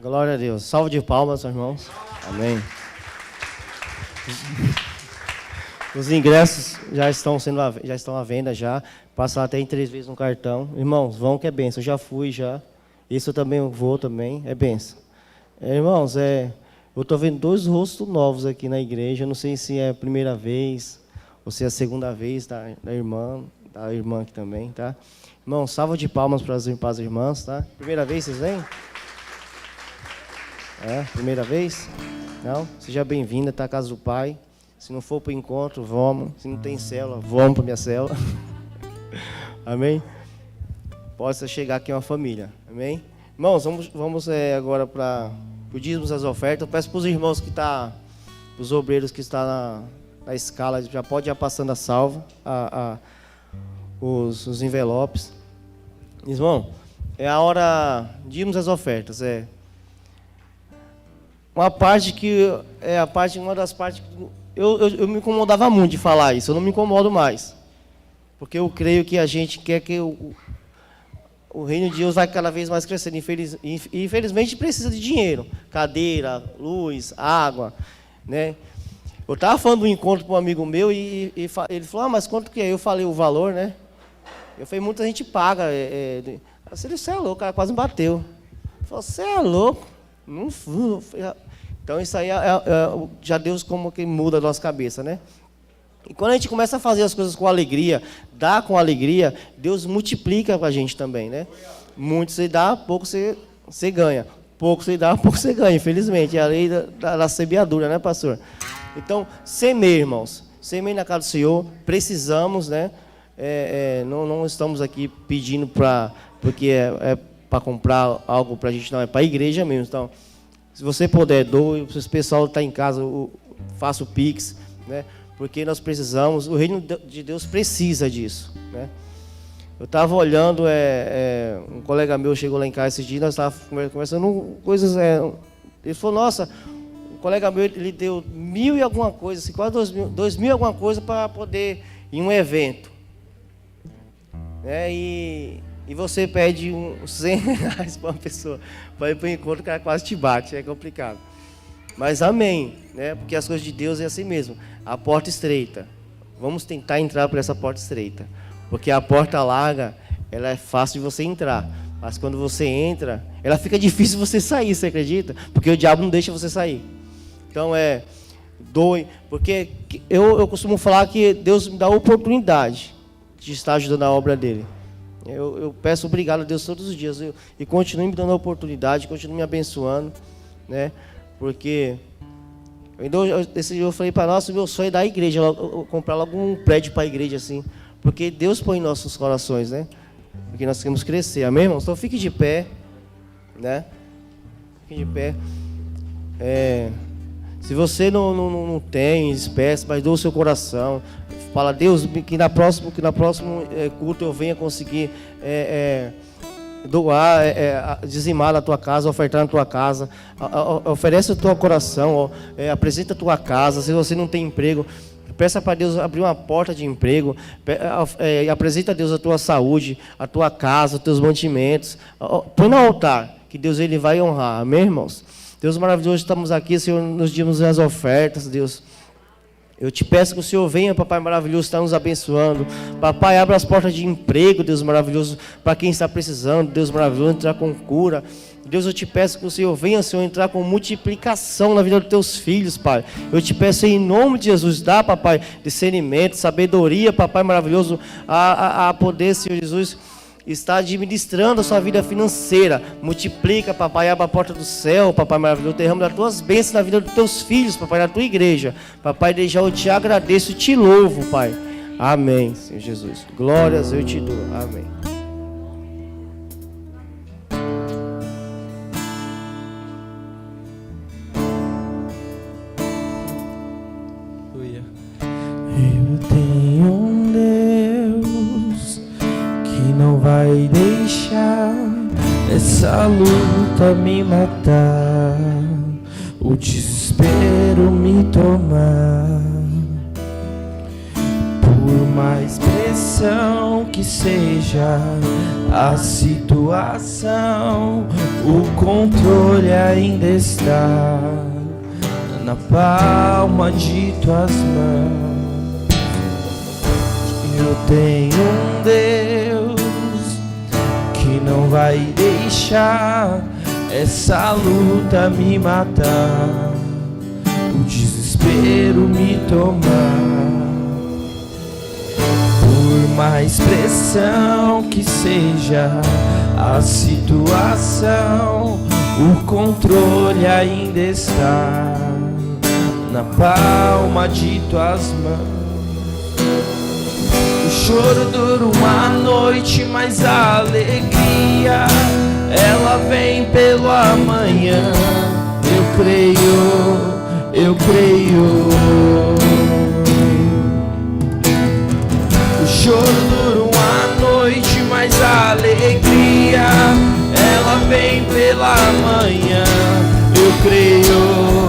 Glória a Deus. Salve de palmas, irmãos. Amém. Os ingressos já estão à venda já. Passa até em 3 vezes no cartão. Irmãos, vão que é benção. Eu já fui já. Isso eu também vou também. É benção. Irmãos, eu estou vendo 2 rostos novos aqui na igreja. Eu não sei se é a primeira vez ou se é a segunda vez da irmã aqui também, tá? Irmãos, salva de palmas para as irmãs, tá? Primeira vez vocês vêm? Primeira vez? Não? Seja bem-vinda, tá? A casa do Pai. Se não for para o encontro, vamos. Se não tem célula, vamos para a minha célula. Amém? Possa chegar aqui uma família. Amém? Irmãos, vamos agora para o dízimos das ofertas. Eu peço para os irmãos que estão, os obreiros que estão na escala, já pode ir passando a salva, os envelopes. Irmão, é a hora, dízimos das ofertas. Uma parte que uma das partes que eu me incomodava muito de falar isso. Eu não me incomodo mais, porque eu creio que a gente quer que o reino de Deus vai cada vez mais crescendo. Infelizmente precisa de dinheiro, cadeira, luz, água, né? Eu estava falando do encontro com um amigo meu e ele falou: mas quanto que é? Eu falei o valor, né? Eu falei: muita gente paga. Você é louco, o cara quase me bateu. Ele falou: você é louco? Não fui. Então isso aí já Deus como que muda a nossa cabeça, né? E quando a gente começa a fazer as coisas com alegria, dá com alegria, Deus multiplica para a gente também, né? Muito você dá, pouco você ganha. Pouco você dá, pouco você ganha, infelizmente. É a lei da semeadura, né, pastor? Então, semeie, irmãos. Semeie na casa do Senhor. Precisamos, né? Não estamos aqui pedindo porque para comprar algo para a gente, não. É para a igreja mesmo. Então, se você puder, doe. Se o pessoal está em casa, faça o Pix, né? Porque nós precisamos, o reino de Deus precisa disso, né? Eu estava olhando, um colega meu chegou lá em casa esses dias, nós estávamos conversando coisas, ele falou: nossa, um colega meu, ele deu 1.000 e alguma coisa, assim, quase 2.000 e alguma coisa para poder ir em um evento, né? E você pede uns 100 reais para uma pessoa, para ir para o encontro, o cara quase te bate, é complicado. Mas amém, né? Porque as coisas de Deus é assim mesmo. A porta estreita. Vamos tentar entrar por essa porta estreita. Porque a porta larga, ela é fácil de você entrar. Mas quando você entra, ela fica difícil você sair, você acredita? Porque o diabo não deixa você sair. Então doe. Porque eu costumo falar que Deus me dá a oportunidade de estar ajudando a obra dele. Eu peço obrigado a Deus todos os dias. E continue me dando a oportunidade, continue me abençoando, né? Porque esse dia eu falei para nós, o meu sonho é da igreja, comprar logo um prédio para a igreja, assim. Porque Deus põe em nossos corações, né? Porque nós queremos crescer, amém, irmãos? Então fique de pé, né? Fique de pé. Se você não tem espécie, mas doa o seu coração. Fala: Deus, que na próximo culto eu venha conseguir doar, dizimar na tua casa, ofertar na tua casa. Oferece o teu coração, apresenta a tua casa. Se você não tem emprego, peça para Deus abrir uma porta de emprego. Apresenta a Deus a tua saúde, a tua casa, os teus mantimentos. Põe no altar, que Deus ele vai honrar. Amém, irmãos? Deus maravilhoso, estamos aqui, Senhor, nos dimos as ofertas, Deus. Eu te peço que o Senhor venha, Papai maravilhoso, está nos abençoando. Papai, abra as portas de emprego, Deus maravilhoso, para quem está precisando, Deus maravilhoso, entrar com cura. Deus, eu te peço que o Senhor venha, Senhor, entrar com multiplicação na vida dos teus filhos, Pai. Eu te peço em nome de Jesus, dá, Papai, discernimento, sabedoria, Papai maravilhoso, a poder, Senhor Jesus, está administrando a sua vida financeira. Multiplica, Papai, abre a porta do céu, Papai maravilhoso, derrama as tuas bênçãos na vida dos teus filhos, Papai, na tua igreja. Papai, desde já eu te agradeço e te louvo, Pai. Amém, Senhor Jesus. Glórias eu te dou. Amém. Eu tenho um Deus que não vai deixar essa luta me matar, o desespero me tomar. Por mais pressão que seja a situação, o controle ainda está na palma de tuas mãos. Eu tenho um Deus que não vai deixar essa luta me matar, o desespero me tomar. Por mais pressão que seja a situação, o controle ainda está na palma de tuas mãos. O choro dura uma noite, mas a alegria ela vem pelo amanhã. Eu creio. O choro dura uma noite, mas a alegria ela vem pela manhã. Eu creio.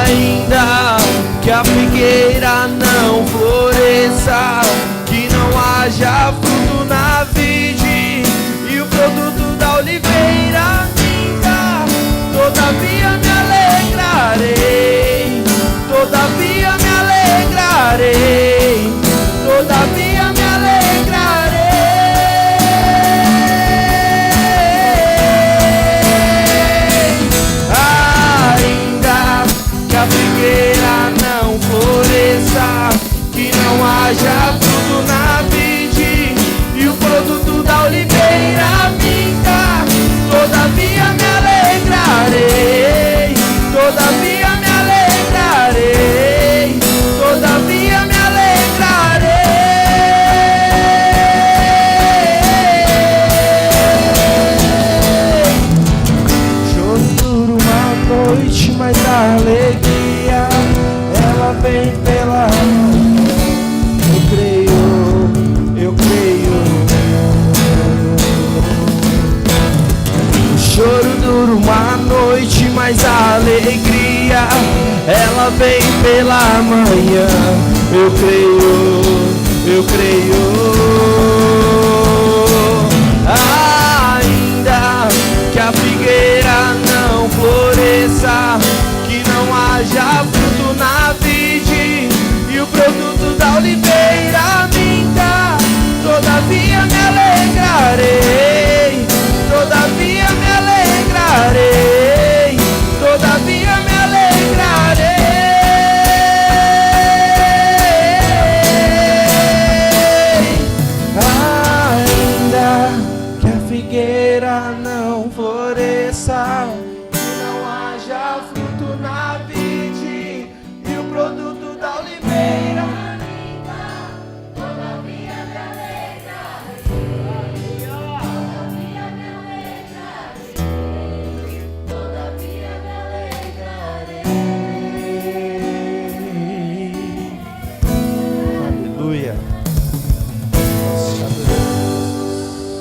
Ainda que a figueira não floresça, que não haja fruto na vide e o produto da oliveira minta, todavia me alegrarei, todavia me alegrarei, todavia me alegrarei. Ainda que a figueira não floresça, que não haja fruto na vide e o produto da oliveira minta, todavia me alegrarei, todavia me alegrarei, todavia me alegrarei. Choro dura uma noite, mas a alegria ela vem pela manhã. Eu creio. O choro dura uma noite, mas a alegria ela vem pela manhã. Eu creio. Ainda que a figueira não floresça, que não haja fruto na vide e o produto da oliveira minta, todavia me alegrarei, todavia me alegrarei, todavia me alegrarei. Ainda que a figueira não floresça, que não haja fruto na vide e o produto da oliveira, todavia me alegrarei, todavia me alegrarei, todavia me alegrarei. Aleluia.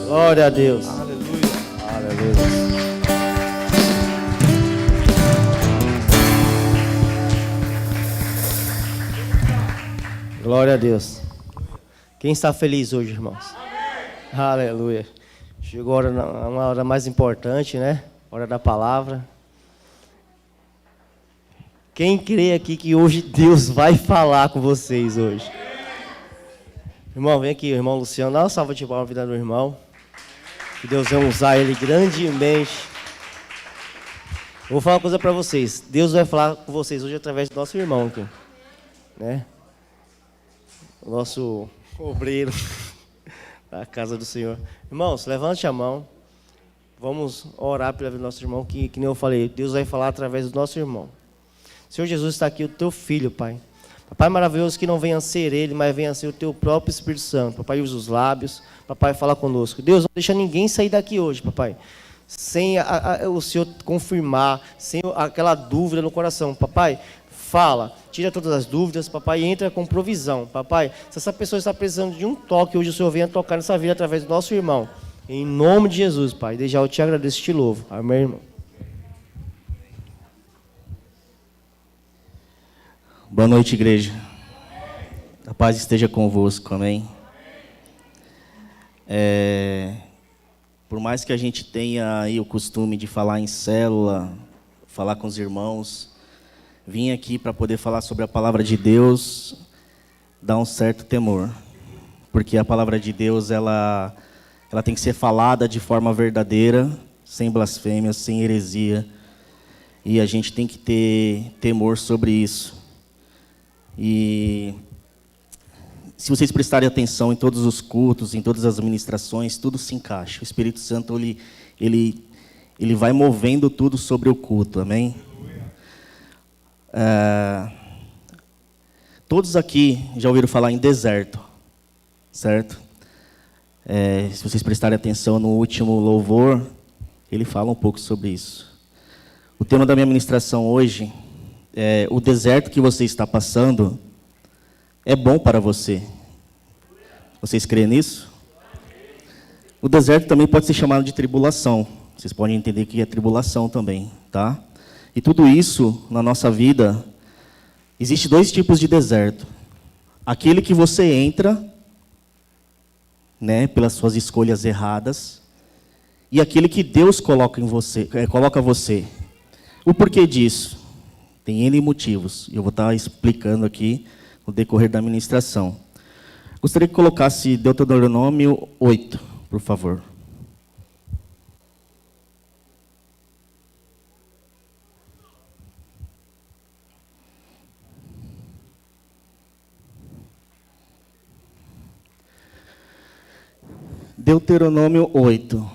Glória a Deus. Aleluia. Aleluia. Glória a Deus. Quem está feliz hoje, irmãos? Amém. Aleluia. Chegou a hora, uma hora mais importante, né? Hora da palavra. Quem crê aqui que hoje Deus vai falar com vocês hoje? Irmão, vem aqui, irmão Luciano. Dá uma salva de palmas na vida do irmão. Que Deus vai usar ele grandemente. Eu vou falar uma coisa para vocês. Deus vai falar com vocês hoje através do nosso irmão aqui, né? O nosso obreiro da casa do Senhor. Irmãos, levante a mão. Vamos orar pelo nosso irmão, que nem eu falei. Deus vai falar através do nosso irmão. Senhor Jesus, está aqui o teu filho, Pai. Papai maravilhoso, que não venha ser ele, mas venha ser o teu próprio Espírito Santo. Papai, usa os lábios. Papai, fala conosco. Deus, não deixa ninguém sair daqui hoje, papai, sem o Senhor confirmar, sem aquela dúvida no coração. Papai, fala, tira todas as dúvidas, papai, e entra com provisão. Papai, se essa pessoa está precisando de um toque, hoje o Senhor venha tocar nessa vida através do nosso irmão. Em nome de Jesus, Pai. Desde já eu te agradeço e te louvo. Amém, irmão. Boa noite, igreja. A paz esteja convosco, amém? Por mais que a gente tenha aí o costume de falar em célula, falar com os irmãos, vim aqui para poder falar sobre a palavra de Deus, dá um certo temor. Porque a palavra de Deus, ela tem que ser falada de forma verdadeira, sem blasfêmia, sem heresia. E a gente tem que ter temor sobre isso. E se vocês prestarem atenção em todos os cultos, em todas as ministrações, tudo se encaixa. O Espírito Santo, ele vai movendo tudo sobre o culto, amém? Todos aqui já ouviram falar em deserto, certo? Se vocês prestarem atenção no último louvor, ele fala um pouco sobre isso. O tema da minha ministração hoje é: o deserto que você está passando é bom para você. Vocês creem nisso? O deserto também pode ser chamado de tribulação. Vocês podem entender que é tribulação também, tá? E tudo isso, na nossa vida, existe dois tipos de deserto. Aquele que você entra, né, pelas suas escolhas erradas, e aquele que Deus coloca você. O porquê disso? Tem N motivos. Eu vou estar explicando aqui no decorrer da ministração. Gostaria que colocasse Deuteronômio 8, por favor. Deuteronômio 8.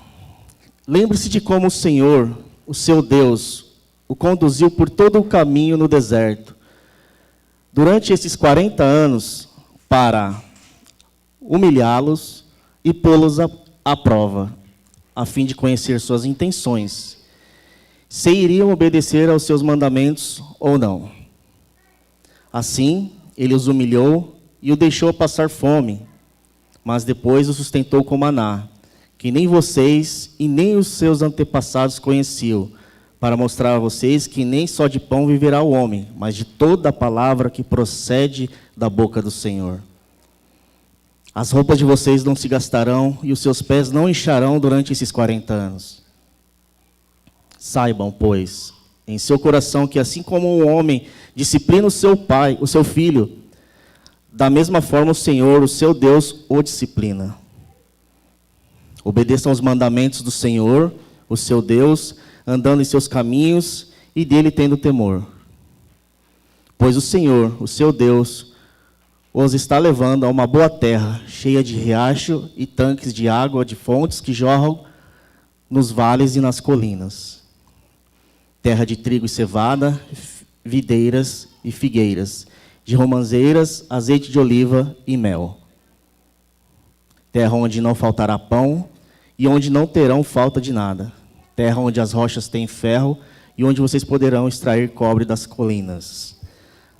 Lembre-se de como o Senhor, o seu Deus, o conduziu por todo o caminho no deserto, durante esses 40 anos, para humilhá-los e pô-los à prova, a fim de conhecer suas intenções, se iriam obedecer aos seus mandamentos ou não. Assim, ele os humilhou e o deixou passar fome, mas depois o sustentou com maná, que nem vocês e nem os seus antepassados conheciam, para mostrar a vocês que nem só de pão viverá o homem, mas de toda a palavra que procede da boca do Senhor. As roupas de vocês não se gastarão e os seus pés não incharão durante esses 40 anos. Saibam, pois, em seu coração que assim como um homem disciplina o seu filho, da mesma forma o Senhor, o seu Deus, o disciplina. Obedeçam aos mandamentos do Senhor, o seu Deus, andando em seus caminhos e dele tendo temor. Pois o Senhor, o seu Deus, os está levando a uma boa terra, cheia de riacho e tanques de água, de fontes que jorram nos vales e nas colinas. Terra de trigo e cevada, videiras e figueiras, de romãzeiras, azeite de oliva e mel. Terra onde não faltará pão e onde não terão falta de nada. Terra onde as rochas têm ferro e onde vocês poderão extrair cobre das colinas.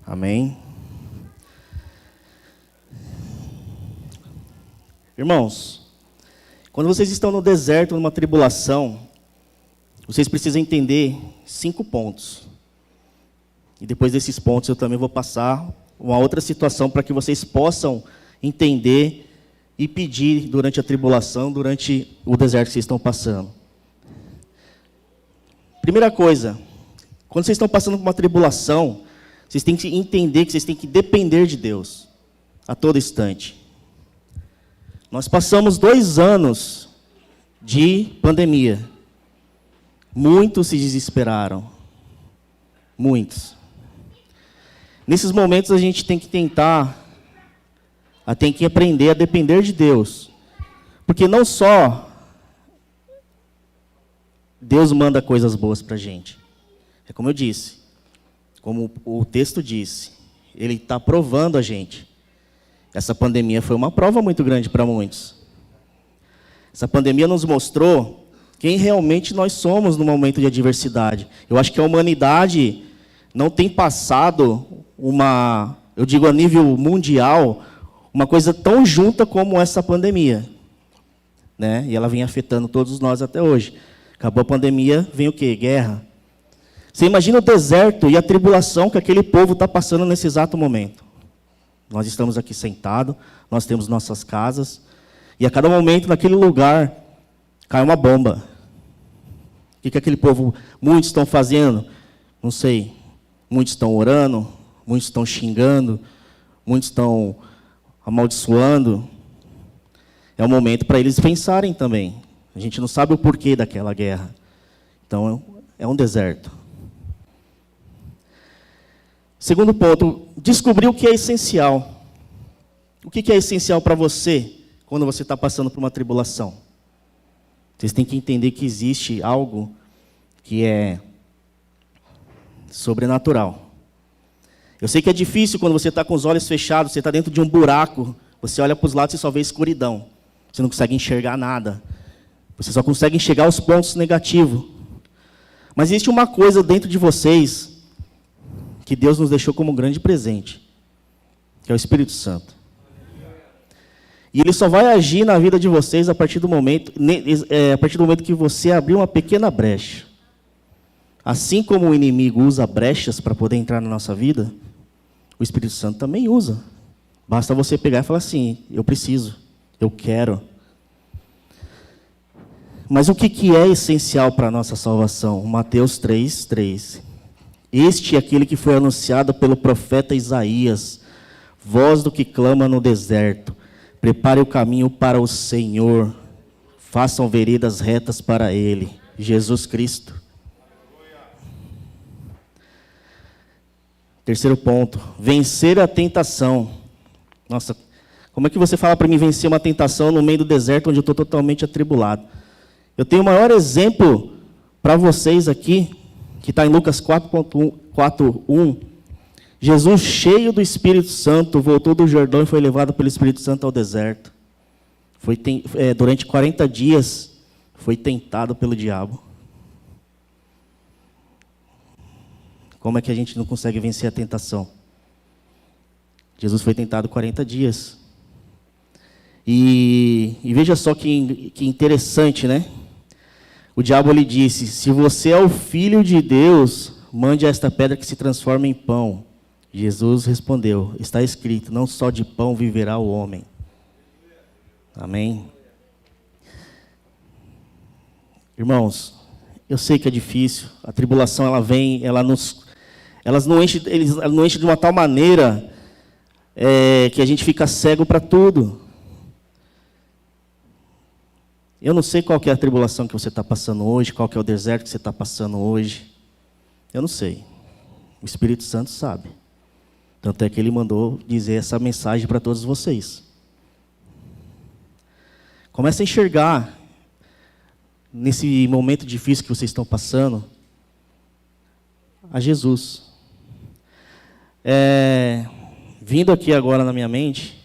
Amém? Irmãos, quando vocês estão no deserto, numa tribulação, vocês precisam entender 5 pontos. E depois desses pontos eu também vou passar uma outra situação para que vocês possam entender e pedir durante a tribulação, durante o deserto que vocês estão passando. Primeira coisa, quando vocês estão passando por uma tribulação, vocês têm que entender que vocês têm que depender de Deus a todo instante. Nós passamos 2 anos de pandemia. Muitos se desesperaram. Muitos. Nesses momentos a gente tem que tem que aprender a depender de Deus. Porque não só Deus manda coisas boas para a gente. É como eu disse, como o texto disse, Ele está provando a gente. Essa pandemia foi uma prova muito grande para muitos. Essa pandemia nos mostrou quem realmente nós somos no momento de adversidade. Eu acho que a humanidade não tem passado eu digo a nível mundial, uma coisa tão junta como essa pandemia. Né? E ela vem afetando todos nós até hoje. Acabou a pandemia, vem o quê? Guerra. Você imagina o deserto e a tribulação que aquele povo está passando nesse exato momento. Nós estamos aqui sentados, nós temos nossas casas, e a cada momento naquele lugar cai uma bomba. O que aquele povo, muitos estão fazendo? Não sei. Muitos estão orando, muitos estão xingando, muitos estão amaldiçoando. É um momento para eles pensarem também. A gente não sabe o porquê daquela guerra. Então, é um deserto. Segundo ponto, descobrir o que é essencial. O que é essencial para você quando você está passando por uma tribulação? Vocês têm que entender que existe algo que é sobrenatural. Eu sei que é difícil quando você está com os olhos fechados, você está dentro de um buraco, você olha para os lados e só vê escuridão. Você não consegue enxergar nada. Você só consegue enxergar os pontos negativos. Mas existe uma coisa dentro de vocês que Deus nos deixou como um grande presente, que é o Espírito Santo. E ele só vai agir na vida de vocês a partir do momento que você abrir uma pequena brecha. Assim como o inimigo usa brechas para poder entrar na nossa vida, o Espírito Santo também usa. Basta você pegar e falar assim, eu preciso, eu quero. Mas o que é essencial para a nossa salvação? Mateus 3:3. Este é aquele que foi anunciado pelo profeta Isaías, voz do que clama no deserto. Prepare o caminho para o Senhor, façam veredas retas para Ele, Jesus Cristo. Terceiro ponto, vencer a tentação. Nossa, como é que você fala para mim vencer uma tentação no meio do deserto onde eu estou totalmente atribulado? Eu tenho o maior exemplo para vocês aqui, que está em Lucas 4:1. Jesus, cheio do Espírito Santo, voltou do Jordão e foi levado pelo Espírito Santo ao deserto. Durante 40 dias, foi tentado pelo diabo. Como é que a gente não consegue vencer a tentação? Jesus foi tentado 40 dias. E veja só que interessante, né? O diabo lhe disse, se você é o Filho de Deus, mande esta pedra que se transforme em pão. Jesus respondeu, está escrito, não só de pão viverá o homem. Amém? Irmãos, eu sei que é difícil, a tribulação ela vem, ela nos enche de uma tal maneira que a gente fica cego para tudo. Eu não sei qual que é a tribulação que você está passando hoje, qual que é o deserto que você está passando hoje. Eu não sei. O Espírito Santo sabe. Tanto é que Ele mandou dizer essa mensagem para todos vocês. Comece a enxergar, nesse momento difícil que vocês estão passando, a Jesus. Vindo aqui agora na minha mente,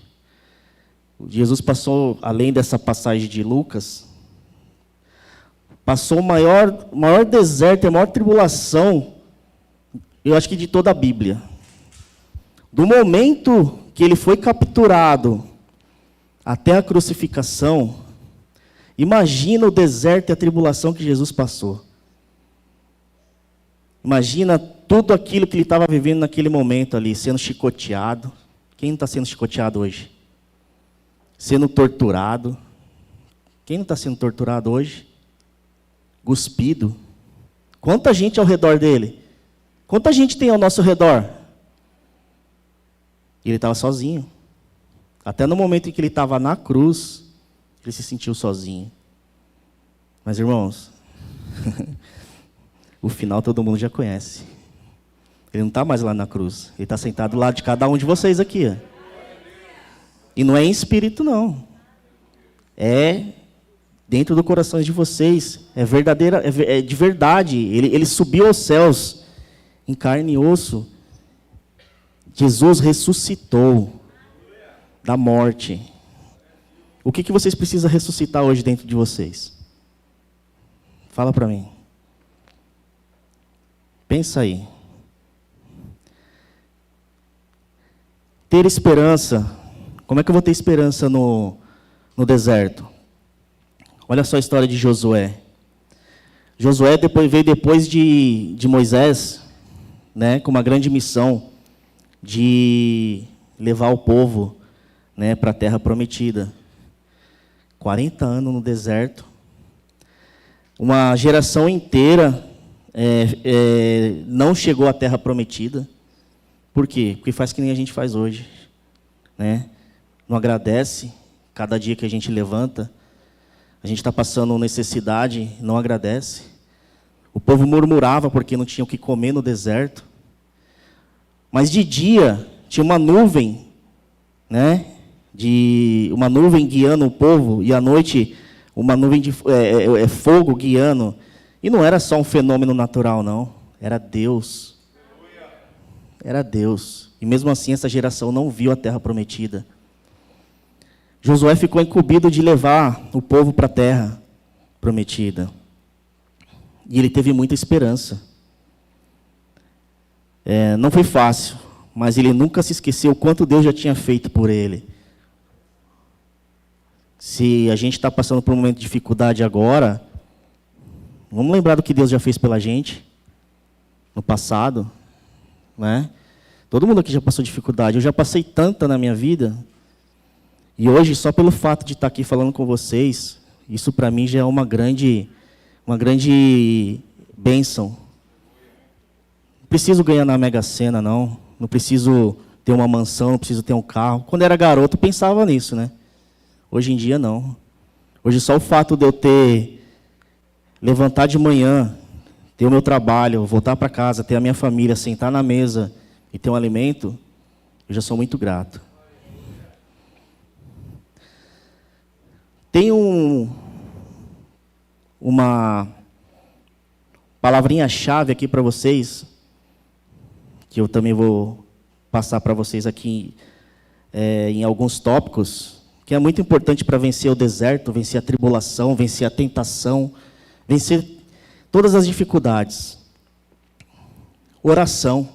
Jesus passou, além dessa passagem de Lucas, passou o maior deserto, a maior tribulação, eu acho que de toda a Bíblia. Do momento que ele foi capturado até a crucificação, imagina o deserto e a tribulação que Jesus passou. Imagina tudo aquilo que ele estava vivendo naquele momento ali, sendo chicoteado. Quem não está sendo chicoteado hoje? Sendo torturado. Quem não está sendo torturado hoje? Cuspido. Quanta gente ao redor dele? Quanta gente tem ao nosso redor? E ele estava sozinho. Até no momento em que ele estava na cruz, ele se sentiu sozinho. Mas, irmãos, o final todo mundo já conhece. Ele não está mais lá na cruz. Ele está sentado do lado de cada um de vocês aqui. Ó. E não é em espírito, não. É dentro do coração de vocês. É verdadeira, é de verdade. Ele subiu aos céus, em carne e osso. Jesus ressuscitou da morte. O que vocês precisam ressuscitar hoje dentro de vocês? Fala para mim. Pensa aí. Ter esperança. Como é que eu vou ter esperança no deserto? Olha só a história de Josué. Josué veio depois de Moisés, né, com uma grande missão de levar o povo, né, para a terra prometida. 40 anos no deserto. Uma geração inteira não chegou à terra prometida. Por quê? Porque faz que nem a gente faz hoje, né? Não agradece cada dia que a gente levanta. A gente está passando necessidade, não agradece. O povo murmurava porque não tinha o que comer no deserto. Mas de dia tinha uma nuvem, né? Uma nuvem guiando o povo, e à noite uma nuvem de fogo guiando. E não era só um fenômeno natural, não. Era Deus. Era Deus. E mesmo assim essa geração não viu a terra prometida. Josué ficou incumbido de levar o povo para a terra prometida. E ele teve muita esperança. Não foi fácil, mas ele nunca se esqueceu o quanto Deus já tinha feito por ele. Se a gente está passando por um momento de dificuldade agora, vamos lembrar do que Deus já fez pela gente no passado, né? Todo mundo aqui já passou dificuldade. Eu já passei tanta na minha vida. E hoje, só pelo fato de estar aqui falando com vocês, isso para mim já é uma grande bênção. Não preciso ganhar na Mega Sena, não. Não preciso ter uma mansão, não preciso ter um carro. Quando eu era garoto, eu pensava nisso, né? Hoje em dia, não. Hoje, só o fato de eu levantar de manhã, ter o meu trabalho, voltar para casa, ter a minha família, sentar na mesa e ter um alimento, eu já sou muito grato. Tem uma palavrinha-chave aqui para vocês, que eu também vou passar para vocês aqui em alguns tópicos, que é muito importante para vencer o deserto, vencer a tribulação, vencer a tentação, vencer todas as dificuldades. Oração.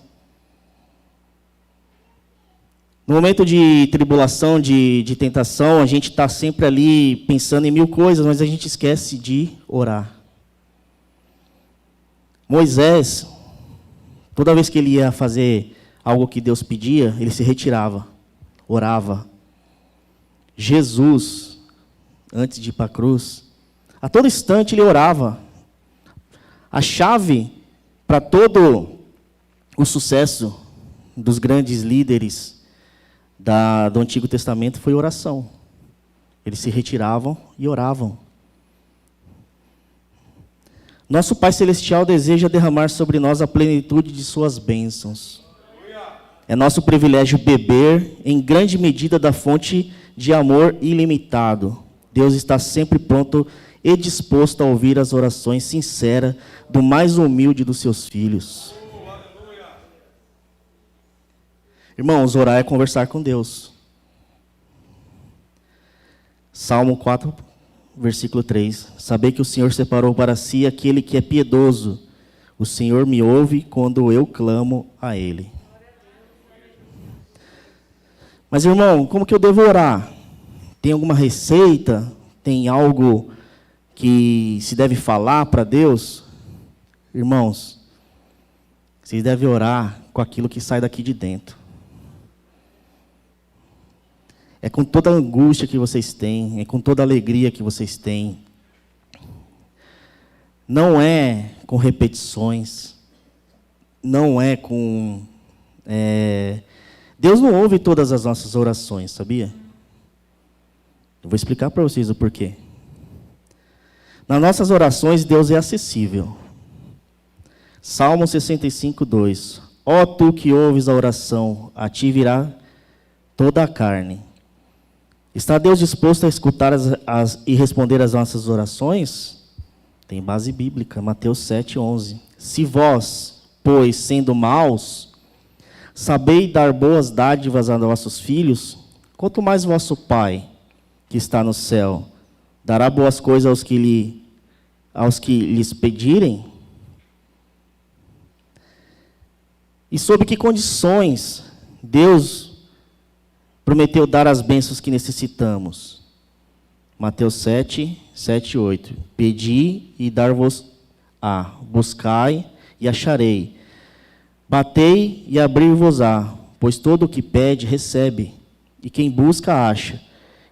No momento de tribulação, de tentação, a gente está sempre ali pensando em mil coisas, mas a gente esquece de orar. Moisés, toda vez que ele ia fazer algo que Deus pedia, ele se retirava, orava. Jesus, antes de ir para a cruz, a todo instante ele orava. A chave para todo o sucesso dos grandes líderes do Antigo Testamento foi oração. Eles se retiravam e oravam. Nosso Pai Celestial deseja derramar sobre nós a plenitude de suas bênçãos. É nosso privilégio beber em grande medida da fonte de amor ilimitado. Deus está sempre pronto e disposto a ouvir as orações sinceras do mais humilde dos seus filhos. Irmãos, orar é conversar com Deus. Salmo 4, versículo 3. Saber que o Senhor separou para si aquele que é piedoso. O Senhor me ouve quando eu clamo a Ele. Mas, irmão, como que eu devo orar? Tem alguma receita? Tem algo que se deve falar para Deus? Irmãos, vocês devem orar com aquilo que sai daqui de dentro. É com toda a angústia que vocês têm, é com toda a alegria que vocês têm. Não é com repetições, não é com... Deus não ouve todas as nossas orações, sabia? Eu vou explicar para vocês o porquê. Nas nossas orações, Deus é acessível. Salmo 65, 2. Ó tu que ouves a oração, a ti virá toda a carne. Está Deus disposto a escutar e responder as nossas orações? Tem base bíblica, Mateus 7, 11. Se vós, pois, sendo maus, sabeis dar boas dádivas a vossos filhos, quanto mais vosso Pai, que está no céu, dará boas coisas aos que lhes pedirem? E sob que condições Deus prometeu dar as bênçãos que necessitamos? Mateus 7, 7 e 8. Pedi e dar-vos Buscai e acharei. Batei e abrir-vos-á, pois todo o que pede, recebe. E quem busca, acha.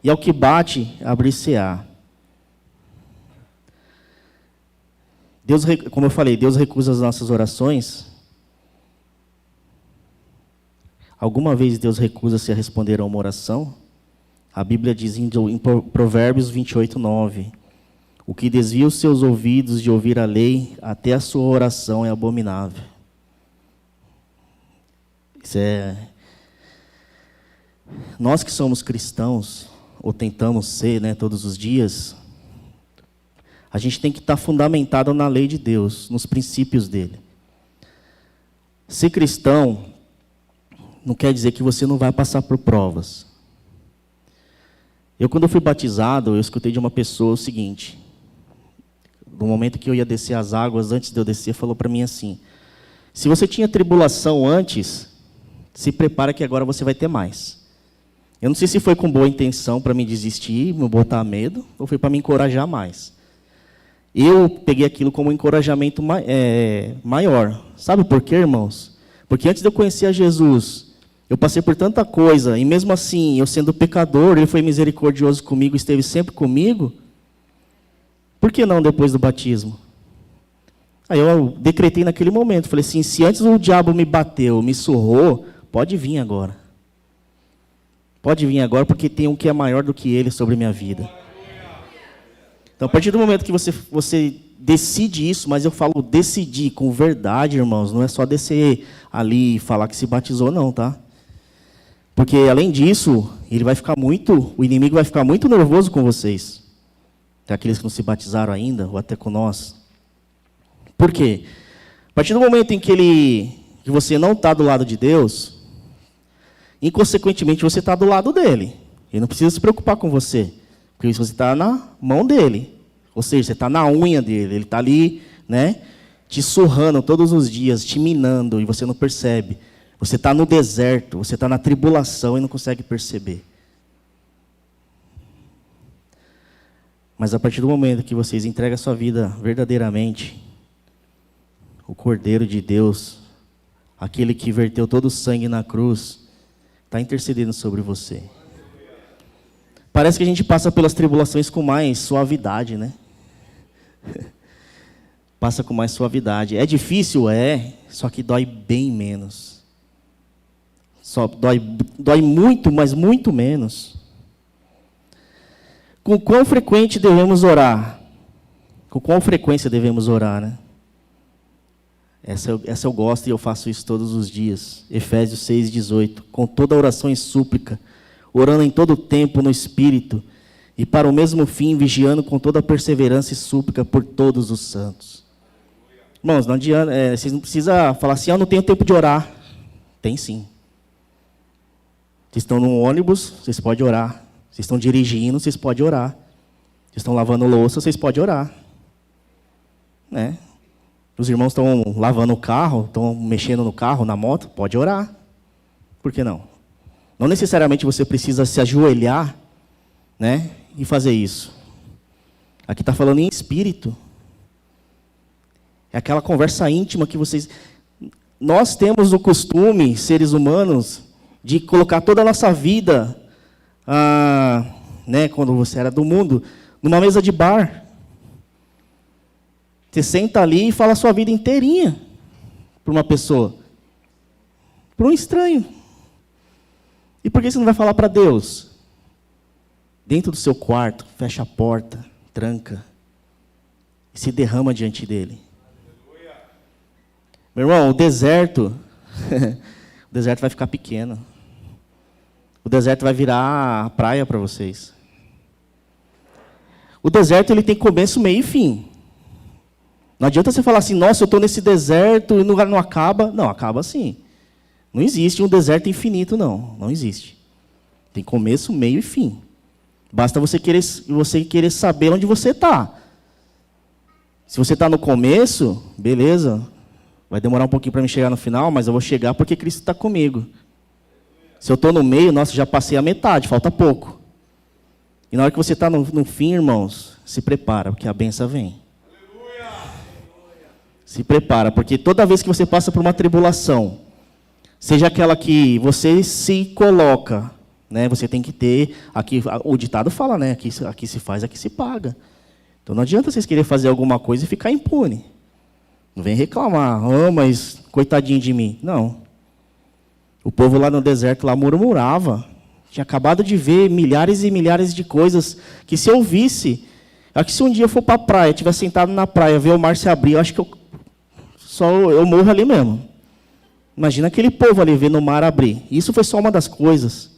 E ao que bate, abrir-se-á. Deus, como eu falei, Deus recusa as nossas orações. Alguma vez Deus recusa-se a responder a uma oração? A Bíblia diz em Provérbios 28, 9. O que desvia os seus ouvidos de ouvir a lei, até a sua oração é abominável. Isso é... Nós que somos cristãos, ou tentamos ser, né, todos os dias, a gente tem que estar fundamentado na lei de Deus, nos princípios dele. Ser cristão não quer dizer que você não vai passar por provas. Quando eu fui batizado, eu escutei de uma pessoa o seguinte: no momento que eu ia descer as águas, antes de eu descer, falou para mim assim: se você tinha tribulação antes, se prepara que agora você vai ter mais. Eu não sei se foi com boa intenção para me desistir, me botar medo, ou foi para me encorajar mais. Eu peguei aquilo como um encorajamento maior. Sabe por quê, irmãos? Porque antes de eu conhecer a Jesus, eu passei por tanta coisa, e mesmo assim, eu sendo pecador, Ele foi misericordioso comigo, esteve sempre comigo. Por que não depois do batismo? Aí eu decretei naquele momento, falei assim: se antes o diabo me bateu, me surrou, pode vir agora. Pode vir agora, porque tem um que é maior do que ele sobre minha vida. Então, a partir do momento que você decide isso, mas eu falo decidir com verdade, irmãos, não é só descer ali e falar que se batizou, não, tá? Porque, além disso, o inimigo vai ficar muito nervoso com vocês. Aqueles que não se batizaram ainda, ou até com nós. Por quê? A partir do momento em que você não está do lado de Deus, inconsequentemente você está do lado dele. Ele não precisa se preocupar com você, porque você está na mão dele. Ou seja, você está na unha dele. Ele está ali, né, te surrando todos os dias, te minando, e você não percebe. Você está no deserto, você está na tribulação e não consegue perceber. Mas a partir do momento que vocês entregam a sua vida verdadeiramente, o Cordeiro de Deus, aquele que verteu todo o sangue na cruz, está intercedendo sobre você. Parece que a gente passa pelas tribulações com mais suavidade, né? Passa com mais suavidade. É difícil? Só que dói bem menos. Só dói muito, mas muito menos. Com quão frequente devemos orar? Com qual frequência devemos orar, né? Essa eu gosto e eu faço isso todos os dias. Efésios 6,18. Com toda oração e súplica, orando em todo o tempo no Espírito, e para o mesmo fim, vigiando com toda perseverança e súplica por todos os santos. Irmãos, não adianta, vocês não precisam falar assim: eu não tenho tempo de orar. Tem sim. Vocês estão num ônibus, vocês podem orar. Vocês estão dirigindo, vocês podem orar. Vocês estão lavando louça, vocês podem orar. Né? Os irmãos estão lavando o carro, estão mexendo no carro, na moto, pode orar. Por que não? Não necessariamente você precisa se ajoelhar, né, e fazer isso. Aqui está falando em espírito. É aquela conversa íntima que vocês... Nós temos o costume, seres humanos, de colocar toda a nossa vida, né, quando você era do mundo, numa mesa de bar. Você senta ali e fala a sua vida inteirinha para uma pessoa, para um estranho. E por que você não vai falar para Deus? Dentro do seu quarto, fecha a porta, tranca, e se derrama diante dele. Meu irmão, o deserto vai ficar pequeno. O deserto vai virar praia para vocês. O deserto ele tem começo, meio e fim. Não adianta você falar assim: nossa, eu estou nesse deserto e não acaba. Não, acaba sim. Não existe um deserto infinito, não. Não existe. Tem começo, meio e fim. Basta você querer saber onde você está. Se você está no começo, beleza. Vai demorar um pouquinho para me chegar no final, mas eu vou chegar porque Cristo está comigo. Se eu estou no meio, nossa, já passei a metade, falta pouco. E na hora que você está no fim, irmãos, se prepara, porque a bênção vem. Se prepara, porque toda vez que você passa por uma tribulação, seja aquela que você se coloca, né? Você tem que ter, aqui o ditado fala, né? Aqui se faz, aqui se paga. Então não adianta vocês quererem fazer alguma coisa e ficar impune. Não vem reclamar, mas coitadinho de mim. Não. O povo lá no deserto lá murmurava. Tinha acabado de ver milhares e milhares de coisas que se eu visse, acho que se um dia eu for para a praia, estiver sentado na praia, ver o mar se abrir, eu acho que eu morro ali mesmo. Imagina aquele povo ali vendo o mar abrir. Isso foi só uma das coisas.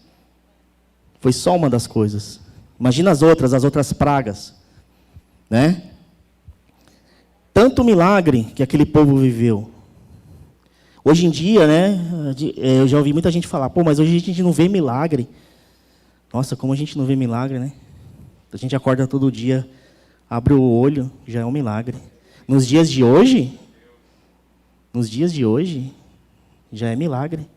Foi só uma das coisas. Imagina as outras pragas, né? Tanto milagre que aquele povo viveu. Hoje em dia, né, eu já ouvi muita gente falar, mas hoje a gente não vê milagre. Nossa, como a gente não vê milagre, né? A gente acorda todo dia, abre o olho, já é um milagre. Nos dias de hoje, já é milagre.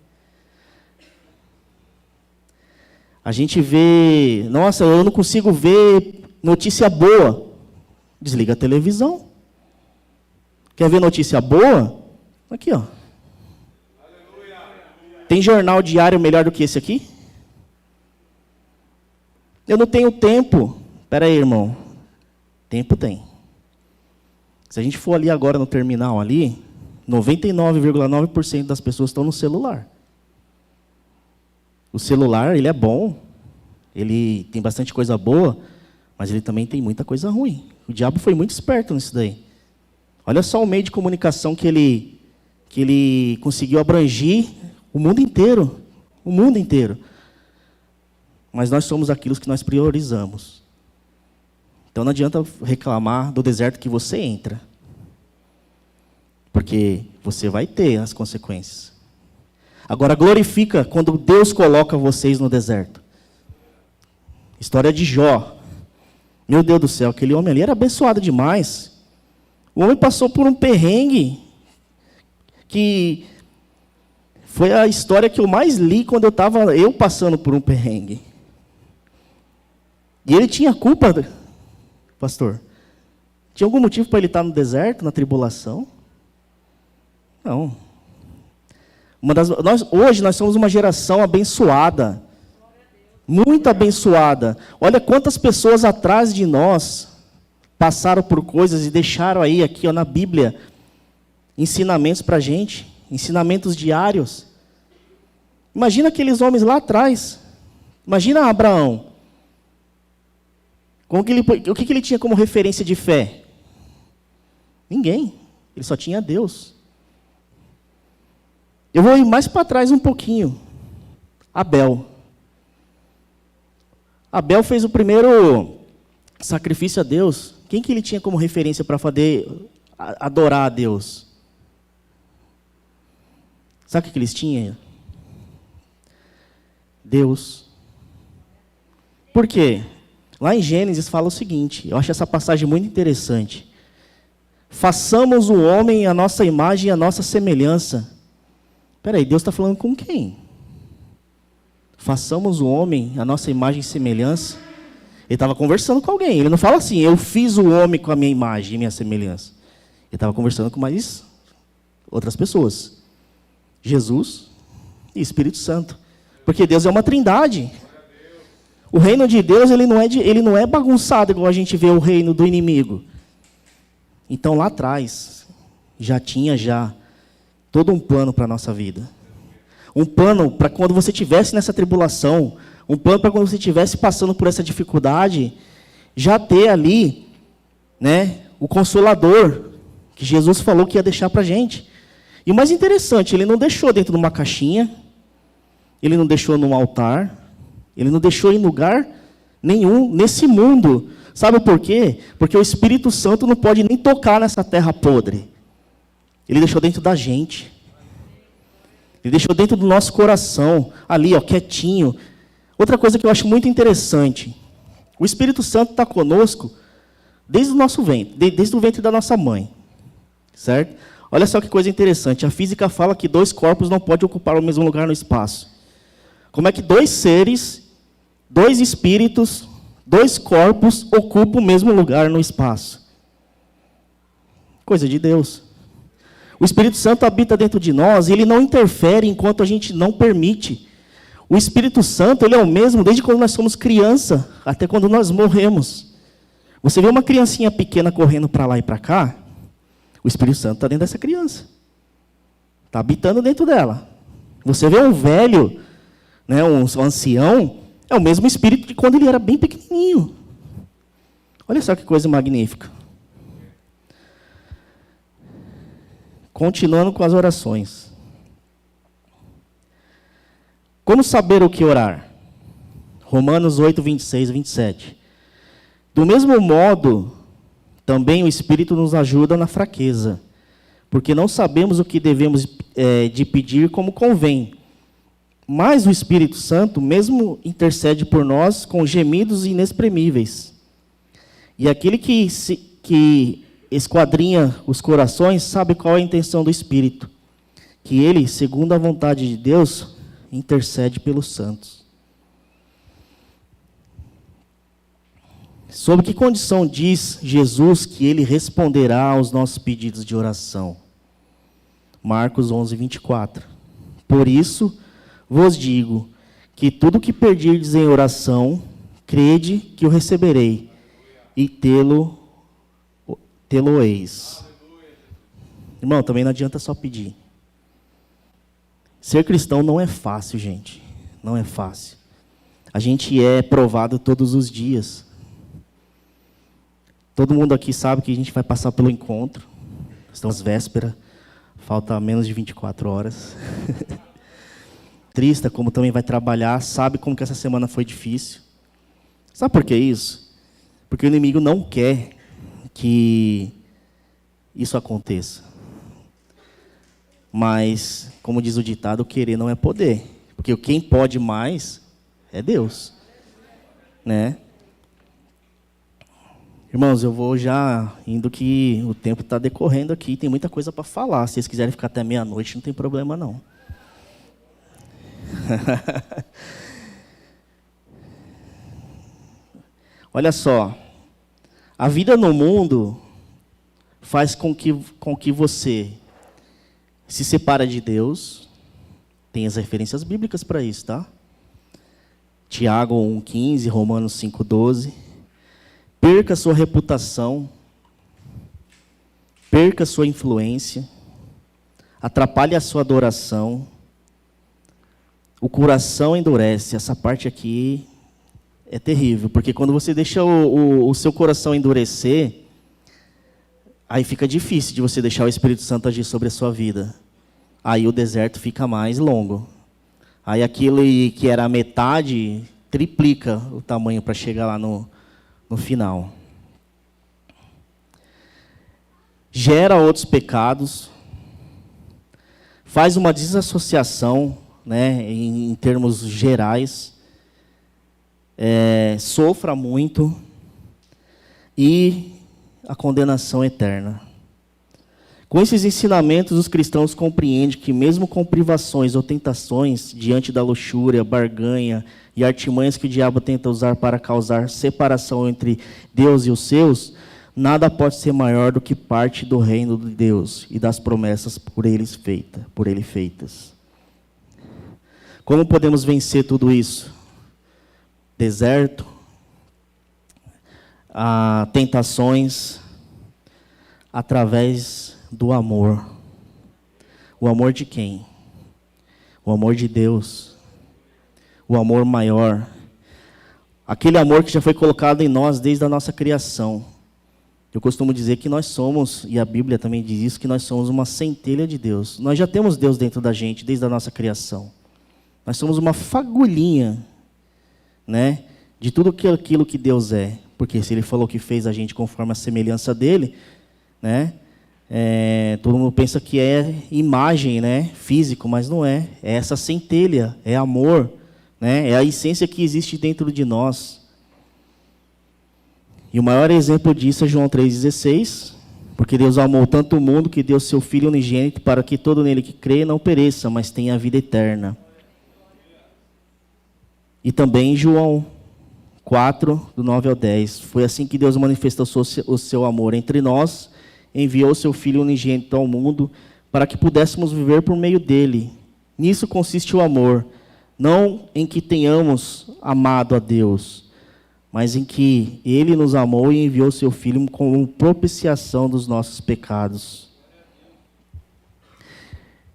A gente vê, nossa, eu não consigo ver notícia boa. Desliga a televisão. Quer ver notícia boa? Aqui, ó. Tem jornal diário melhor do que esse aqui? Eu não tenho tempo. Espera aí, irmão. Tempo tem. Se a gente for ali agora no terminal ali, 99,9% das pessoas estão no celular. O celular, ele é bom, ele tem bastante coisa boa, mas ele também tem muita coisa ruim. O diabo foi muito esperto nisso daí. Olha só o meio de comunicação que ele conseguiu abranger o mundo inteiro. O mundo inteiro. Mas nós somos aquilo que nós priorizamos. Então não adianta reclamar do deserto que você entra. Porque você vai ter as consequências. Agora glorifica quando Deus coloca vocês no deserto. História de Jó. Meu Deus do céu, aquele homem ali era abençoado demais. O homem passou por um perrengue que foi a história que eu mais li quando eu estava passando por um perrengue. E ele tinha culpa, pastor? Tinha algum motivo para ele estar no deserto, na tribulação? Não. Hoje nós somos uma geração abençoada. Muito abençoada. Olha quantas pessoas atrás de nós passaram por coisas e deixaram aí, aqui ó, na Bíblia, ensinamentos para a gente. Ensinamentos diários. Imagina aqueles homens lá atrás. Imagina Abraão. O que ele tinha como referência de fé? Ninguém. Ele só tinha Deus. Eu vou ir mais para trás um pouquinho. Abel. Abel fez o primeiro sacrifício a Deus. Quem que ele tinha como referência para adorar a Deus? Sabe o que eles tinham? Deus. Por quê? Lá em Gênesis fala o seguinte, eu acho essa passagem muito interessante. Façamos o homem a nossa imagem e a nossa semelhança. Espera aí, Deus está falando com quem? Façamos o homem a nossa imagem e semelhança. Ele estava conversando com alguém. Ele não fala assim, eu fiz o homem com a minha imagem e minha semelhança. Ele estava conversando com mais outras pessoas. Jesus e Espírito Santo. Porque Deus é uma trindade. O reino de Deus ele não é bagunçado igual a gente vê o reino do inimigo. Então lá atrás já tinha todo um plano para a nossa vida. Um plano para quando você estivesse nessa tribulação, um plano para quando você estivesse passando por essa dificuldade, já ter ali, né, o Consolador, que Jesus falou que ia deixar para a gente. E o mais interessante, ele não deixou dentro de uma caixinha, ele não deixou num altar, ele não deixou em lugar nenhum nesse mundo. Sabe por quê? Porque o Espírito Santo não pode nem tocar nessa terra podre. Ele deixou dentro da gente. Ele deixou dentro do nosso coração, ali, ó, quietinho. Outra coisa que eu acho muito interessante, o Espírito Santo está conosco desde o nosso ventre, desde o ventre da nossa mãe. Certo? Olha só que coisa interessante, a física fala que 2 corpos não podem ocupar o mesmo lugar no espaço. Como é que 2 seres, 2 espíritos, 2 corpos ocupam o mesmo lugar no espaço? Coisa de Deus. O Espírito Santo habita dentro de nós e ele não interfere enquanto a gente não permite. O Espírito Santo, ele é o mesmo desde quando nós somos criança até quando nós morremos. Você vê uma criancinha pequena correndo para lá e para cá, o Espírito Santo está dentro dessa criança. Está habitando dentro dela. Você vê um velho, né, um ancião, é o mesmo Espírito de quando ele era bem pequenininho. Olha só que coisa magnífica. Continuando com as orações. Como saber o que orar? Romanos 8, 26 e 27. Do mesmo modo, também o Espírito nos ajuda na fraqueza, porque não sabemos o que devemos de pedir como convém. Mas o Espírito Santo mesmo intercede por nós com gemidos inexprimíveis. E aquele que esquadrinha os corações sabe qual é a intenção do Espírito, que ele, segundo a vontade de Deus, intercede pelos santos. Sob que condição diz Jesus que ele responderá aos nossos pedidos de oração? Marcos 11, 24. Por isso vos digo que tudo que pedirdes em oração, crede que o receberei, e tê-lo-eis. Irmão, também não adianta só pedir. Ser cristão não é fácil, gente. Não é fácil. A gente é provado todos os dias. Todo mundo aqui sabe que a gente vai passar pelo encontro. Estamos véspera, falta menos de 24 horas. Trista, como também vai trabalhar, sabe como que essa semana foi difícil. Sabe por que isso? Porque o inimigo não quer que isso aconteça. Mas, como diz o ditado, querer não é poder. Porque quem pode mais é Deus. Né? Irmãos, eu vou já indo que o tempo está decorrendo aqui. Tem muita coisa para falar. Se vocês quiserem ficar até meia-noite, não tem problema não. Olha só. A vida no mundo faz com que você se separa de Deus. Tem as referências bíblicas para isso, tá? Tiago 1,15, Romanos 5,12. Perca sua reputação, perca sua influência, atrapalhe a sua adoração, o coração endurece. Essa parte aqui é terrível, porque quando você deixa o seu coração endurecer, aí fica difícil de você deixar o Espírito Santo agir sobre a sua vida. Aí o deserto fica mais longo. Aí aquilo que era a metade, triplica o tamanho para chegar lá no final. Gera outros pecados, faz uma desassociação, né, em termos gerais, sofra muito e a condenação eterna. Com esses ensinamentos, os cristãos compreendem que mesmo com privações ou tentações, diante da luxúria, barganha e artimanhas que o diabo tenta usar para causar separação entre Deus e os seus, nada pode ser maior do que parte do reino de Deus e das promessas por ele feitas. Como podemos vencer tudo isso? Deserto, tentações, através do amor. O amor de quem? O amor de Deus. O amor maior. Aquele amor que já foi colocado em nós desde a nossa criação. Eu costumo dizer que nós somos, e a Bíblia também diz isso, que nós somos uma centelha de Deus. Nós já temos Deus dentro da gente desde a nossa criação. Nós somos uma fagulhinha, né, de tudo aquilo que Deus é. Porque se Ele falou que fez a gente conforme a semelhança dEle, né, todo mundo pensa que é imagem, né, físico, mas não é. É essa centelha, é amor, né, é a essência que existe dentro de nós. E o maior exemplo disso é João 3,16, porque Deus amou tanto o mundo que deu seu Filho unigênito para que todo nele que crê não pereça, mas tenha a vida eterna. E também João 4, do 9 ao 10. Foi assim que Deus manifestou o seu amor entre nós, enviou seu Filho unigênito ao mundo para que pudéssemos viver por meio dele. Nisso consiste o amor, não em que tenhamos amado a Deus, mas em que ele nos amou e enviou seu Filho como propiciação dos nossos pecados.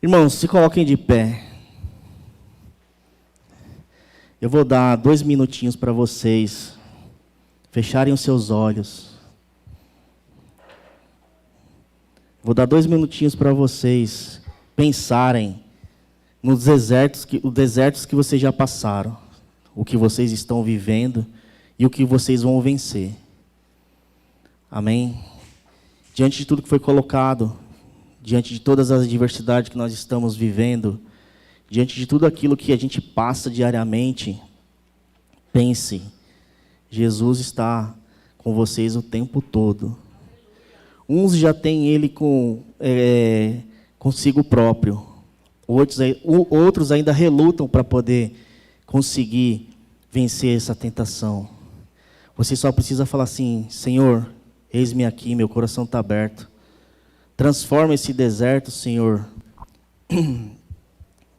Irmãos, se coloquem de pé. Eu vou dar 2 minutinhos para vocês fecharem os seus olhos. Vou dar 2 minutinhos para vocês pensarem nos desertos que vocês já passaram, o que vocês estão vivendo e o que vocês vão vencer. Amém? Diante de tudo que foi colocado, diante de todas as adversidades que nós estamos vivendo, diante de tudo aquilo que a gente passa diariamente, pense, Jesus está com vocês o tempo todo. Uns já têm Ele consigo próprio, outros ainda relutam para poder conseguir vencer essa tentação. Você só precisa falar assim: Senhor, eis-me aqui, meu coração está aberto. Transforma esse deserto, Senhor.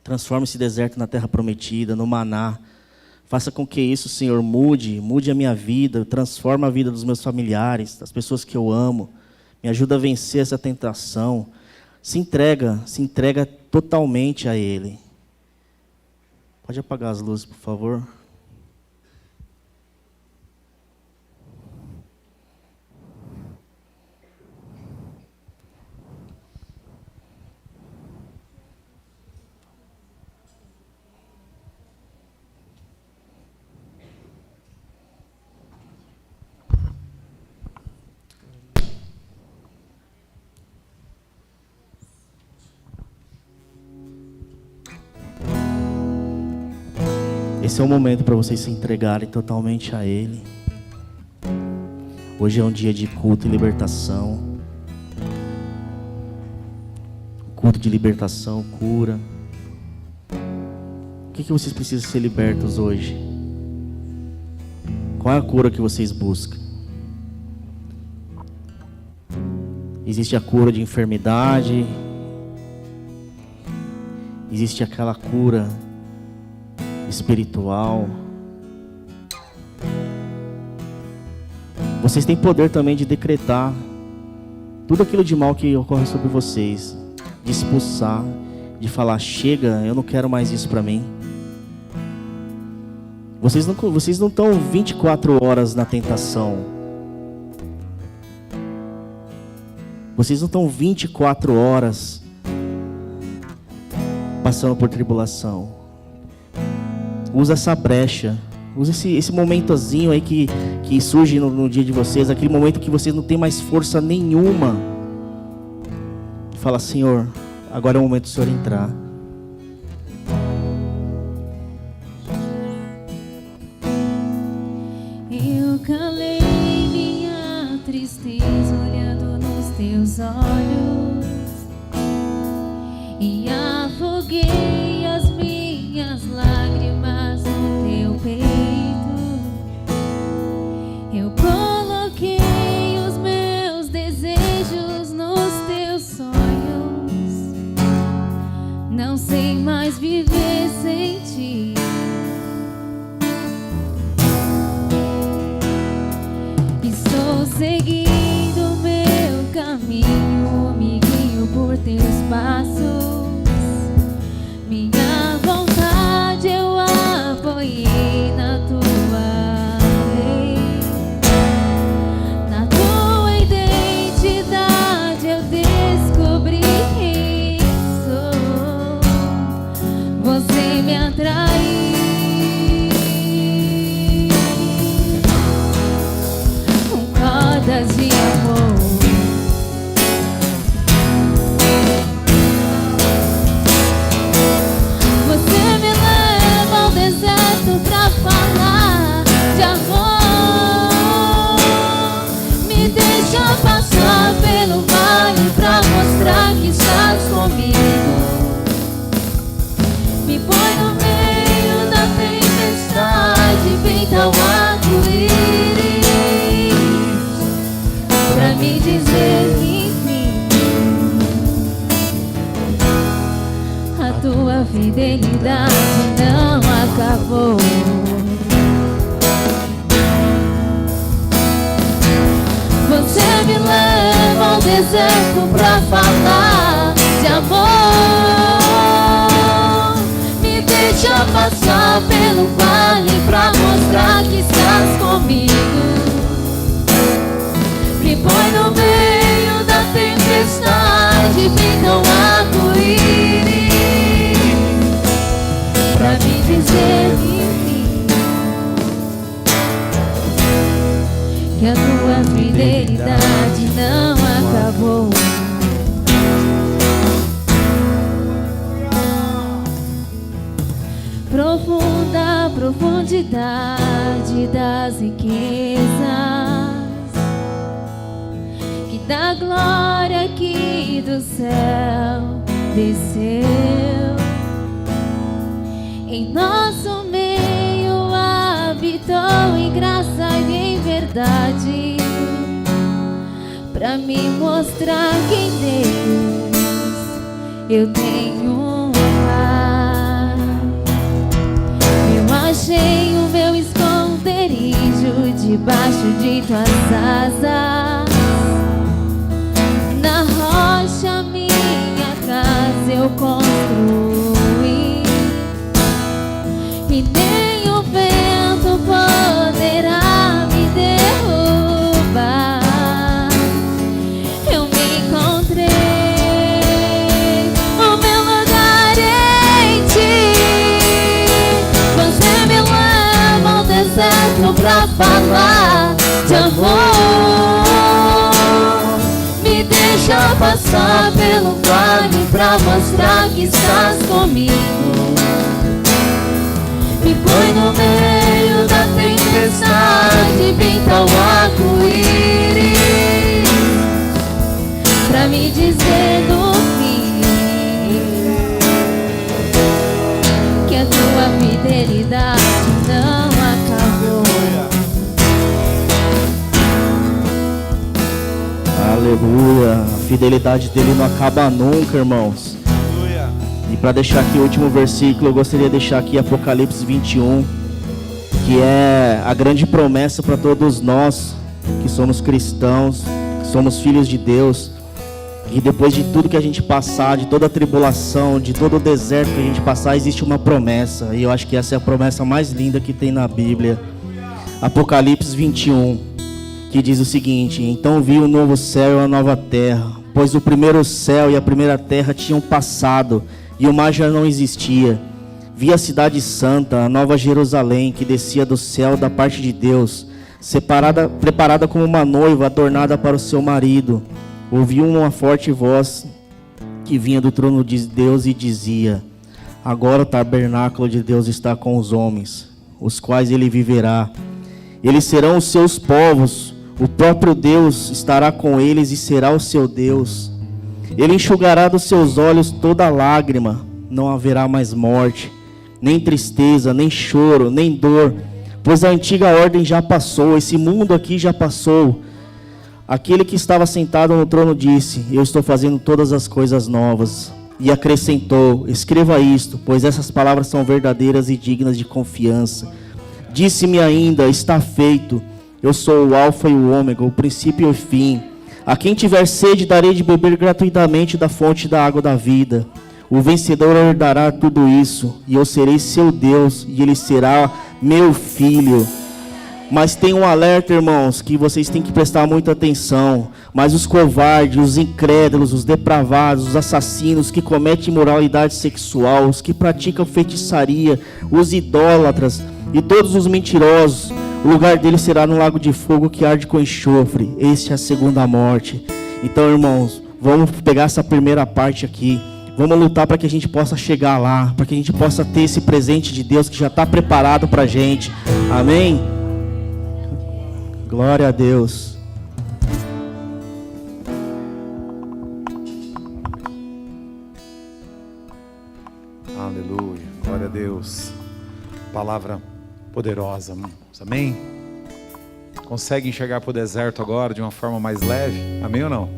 Transforma esse deserto na terra prometida, no maná. Faça com que isso, Senhor, mude a minha vida, transforma a vida dos meus familiares, das pessoas que eu amo. Me ajuda a vencer essa tentação. Se entrega totalmente a Ele. Pode apagar as luzes, por favor? Esse é o momento para vocês se entregarem totalmente a Ele. Hoje é um dia de culto e libertação. Culto de libertação, cura. O que vocês precisam ser libertos hoje? Qual é a cura que vocês buscam? Existe a cura de enfermidade. Existe aquela cura espiritual. Vocês têm poder também de decretar tudo aquilo de mal que ocorre sobre vocês, de expulsar, de falar: chega, eu não quero mais isso para mim. Vocês não estão 24 horas na tentação. Vocês não estão 24 horas passando por tribulação. Usa essa brecha, usa esse momentozinho aí que surge no dia de vocês, aquele momento que vocês não têm mais força nenhuma. Fala: Senhor, agora é o momento do Senhor entrar. Eu calei minha tristeza olhando nos teus olhos e afoguei as minhas lágrimas no teu peito. Eu coloquei os meus desejos nos teus sonhos. Não sei mais viver sem ti. Estou seguindo meu caminho, amiguinho, por teus passos. Minha vontade eu apoiei na tua lei. Na tua identidade eu descobri quem sou. Você me atraiu com cordas de amor. Você me leva ao deserto pra falar de amor. Me deixa passar pelo vale pra mostrar que estás comigo. Me põe no meio da tempestade, feita o arco-íris, pra me dizer que enfim tua fidelidade não acabou. Você me leva ao deserto pra falar de amor. Me deixa passar pelo vale pra mostrar que estás comigo. Me põe no meio da tempestade, pinta um arco-íris pra me dizer que a tua fidelidade não acabou. Profunda profundidade das riquezas, que da glória que do céu desceu. Em nosso meio habitou em graça e em verdade, pra me mostrar que em Deus eu tenho um lar. Eu achei o meu esconderijo debaixo de tuas asas. Na rocha minha casa eu construí, e nem o vento poderá me derrubar. Eu me encontrei, o meu lugar em ti. Você me leva ao deserto pra falar de amor. Me deixa passar pelo vale pra mostrar que estás comigo. Me põe no meio da tempestade, pinta o arco-íris pra me dizer no fim que a tua fidelidade não acabou. Aleluia. A fidelidade dele não acaba nunca, irmãos. E para deixar aqui o último versículo, eu gostaria de deixar aqui Apocalipse 21, que é a grande promessa para todos nós que somos cristãos, que somos filhos de Deus. E depois de tudo que a gente passar, de toda a tribulação, de todo o deserto que a gente passar, existe uma promessa. E eu acho que essa é a promessa mais linda que tem na Bíblia. Apocalipse 21, que diz o seguinte: então vi o novo céu e a nova terra, pois o primeiro céu e a primeira terra tinham passado, e o mar já não existia. Vi a cidade santa, a nova Jerusalém, que descia do céu da parte de Deus, preparada como uma noiva adornada para o seu marido. Ouvi uma forte voz que vinha do trono de Deus e dizia: agora o tabernáculo de Deus está com os homens, os quais ele viverá. Eles serão os seus povos, o próprio Deus estará com eles e será o seu Deus. Ele enxugará dos seus olhos toda lágrima, não haverá mais morte, nem tristeza, nem choro, nem dor, pois a antiga ordem já passou, esse mundo aqui já passou. Aquele que estava sentado no trono disse: eu estou fazendo todas as coisas novas. E acrescentou: escreva isto, pois essas palavras são verdadeiras e dignas de confiança. Disse-me ainda: está feito. Eu sou o alfa e o ômega, o princípio e o fim. A quem tiver sede, darei de beber gratuitamente da fonte da água da vida. O vencedor herdará tudo isso, e eu serei seu Deus, e ele será meu filho. Mas tem um alerta, irmãos, que vocês têm que prestar muita atenção. Mas os covardes, os incrédulos, os depravados, os assassinos, que cometem imoralidade sexual, os que praticam feitiçaria, os idólatras e todos os mentirosos, o lugar deles será no lago de fogo que arde com enxofre. Este é a segunda morte. Então, irmãos, vamos pegar essa primeira parte aqui. Vamos lutar para que a gente possa chegar lá, para que a gente possa ter esse presente de Deus que já está preparado para a gente. Amém? Glória a Deus. Aleluia, glória a Deus. Palavra poderosa, irmãos. Amém? Consegue enxergar para o deserto agora de uma forma mais leve? Amém ou não?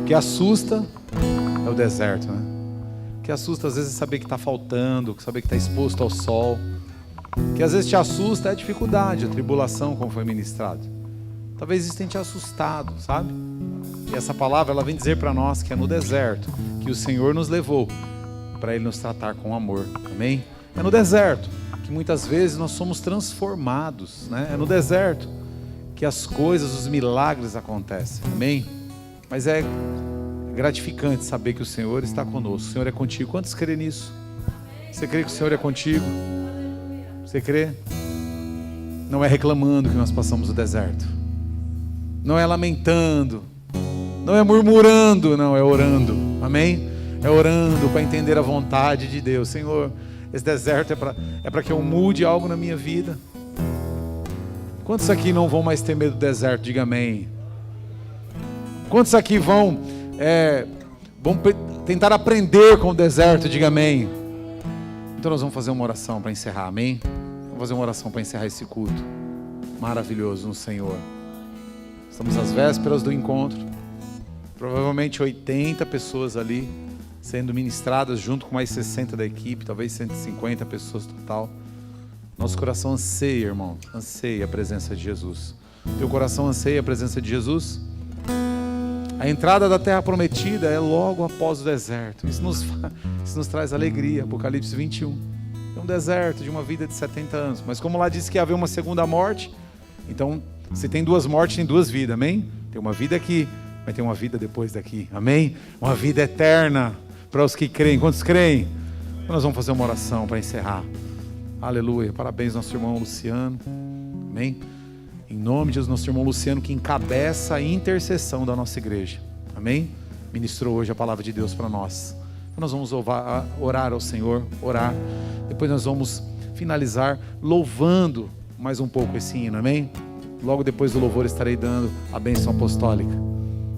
O que assusta é o deserto, né? O que assusta às vezes é saber que está faltando, saber que está exposto ao sol. O que às vezes te assusta é a dificuldade, a tribulação, como foi ministrado. Talvez isso tenha te assustado, sabe? E essa palavra, ela vem dizer para nós que é no deserto que o Senhor nos levou para Ele nos tratar com amor, amém? É no deserto que muitas vezes nós somos transformados, né? É no deserto que as coisas, os milagres acontecem, amém? Mas é gratificante saber que o Senhor está conosco, o Senhor é contigo. Quantos crê nisso? Você crê que o Senhor é contigo? Você crê? Não é reclamando que nós passamos o deserto, não é lamentando, não é murmurando, não, é orando, amém? É orando para entender a vontade de Deus. Senhor, esse deserto é para que eu mude algo na minha vida. Quantos aqui não vão mais ter medo do deserto? Diga amém. Quantos aqui vão tentar aprender com o deserto? Diga amém. Então nós vamos fazer uma oração para encerrar, amém? Vamos fazer uma oração para encerrar esse culto maravilhoso no Senhor. Estamos às vésperas do encontro. Provavelmente 80 pessoas ali sendo ministradas, junto com mais 60 da equipe, talvez 150 pessoas total. Nosso coração anseia, irmão, anseia a presença de Jesus. Teu coração anseia a presença de Jesus? A entrada da terra prometida é logo após o deserto. Isso nos traz alegria. Apocalipse 21. É um deserto de uma vida de 70 anos. Mas como lá disse que ia haver uma segunda morte, então se tem duas mortes, tem duas vidas, amém? Tem uma vida aqui, mas tem uma vida depois daqui, amém? Uma vida eterna para os que creem. Quantos creem? Então nós vamos fazer uma oração para encerrar. Aleluia. Parabéns, nosso irmão Luciano, amém? Em nome de Jesus, nosso irmão Luciano, que encabeça a intercessão da nossa igreja, amém? Ministrou hoje a palavra de Deus para nós. Então nós vamos orar ao Senhor, orar. Depois nós vamos finalizar louvando mais um pouco esse hino, amém? Logo depois do louvor estarei dando a bênção apostólica,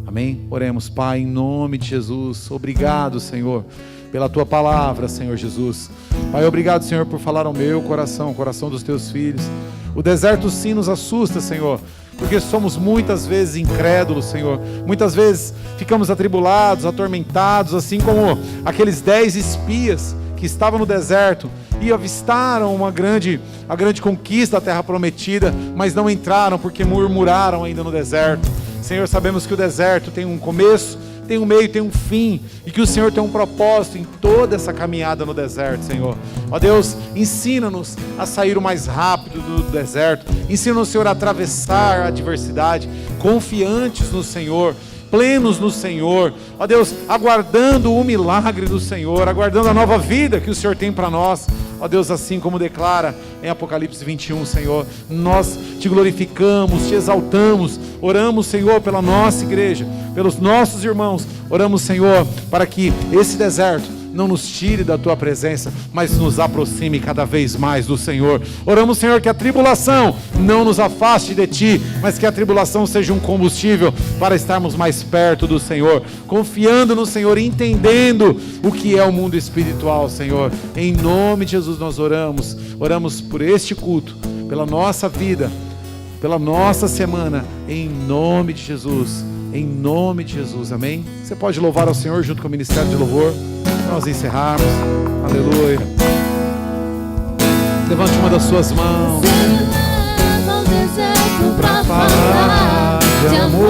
amém? Oremos. Pai, em nome de Jesus, obrigado, Senhor, pela Tua palavra, Senhor Jesus. Pai, obrigado, Senhor, por falar ao meu coração, o coração dos Teus filhos. O deserto sim nos assusta, Senhor, porque somos muitas vezes incrédulos, Senhor. Muitas vezes ficamos atribulados, atormentados, assim como aqueles 10 espias que estavam no deserto e avistaram a grande conquista da terra prometida, mas não entraram porque murmuraram ainda no deserto. Senhor, sabemos que o deserto tem um começo, tem um meio, tem um fim, e que o Senhor tem um propósito em toda essa caminhada no deserto, Senhor. Ó Deus, ensina-nos a sair o mais rápido do deserto, ensina-nos, Senhor, a atravessar a adversidade, confiantes no Senhor, plenos no Senhor, ó Deus, aguardando o milagre do Senhor, aguardando a nova vida que o Senhor tem para nós. Ó Deus, assim como declara em Apocalipse 21, Senhor, nós te glorificamos, te exaltamos, oramos, Senhor, pela nossa igreja, pelos nossos irmãos, oramos, Senhor, para que esse deserto não nos tire da Tua presença, mas nos aproxime cada vez mais do Senhor. Oramos, Senhor, que a tribulação não nos afaste de Ti, mas que a tribulação seja um combustível para estarmos mais perto do Senhor, confiando no Senhor, entendendo o que é o mundo espiritual, Senhor. Em nome de Jesus nós oramos por este culto, pela nossa vida, pela nossa semana, em nome de Jesus, amém? Você pode louvar ao Senhor junto com o Ministério de Louvor, para nós encerrarmos, aleluia. Levante uma das suas mãos. Leva ao deserto pra falar de amor.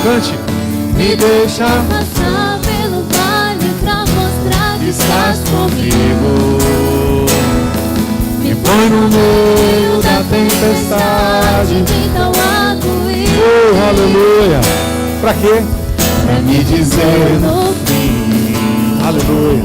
Cante. Me deixa passar pelo vale pra mostrar que estás comigo. Me põe no meio da tempestade. Então arco-íris. Oh, aleluia. Pra quê? Pra me dizer no fim. Aleluia.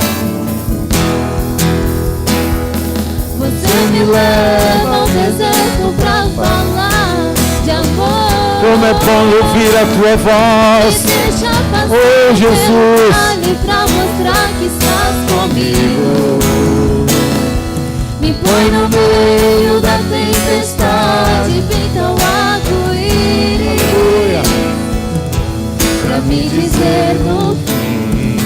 Você me leva ao deserto pra falar de amor. Como é bom ouvir a Tua voz. Me deixa passar Oh, Jesus. pelo vale pra mostrar que estás comigo. Me põe no meio da tempestade, pinta o arco-íris. Aleluia. Pra me dizer no fim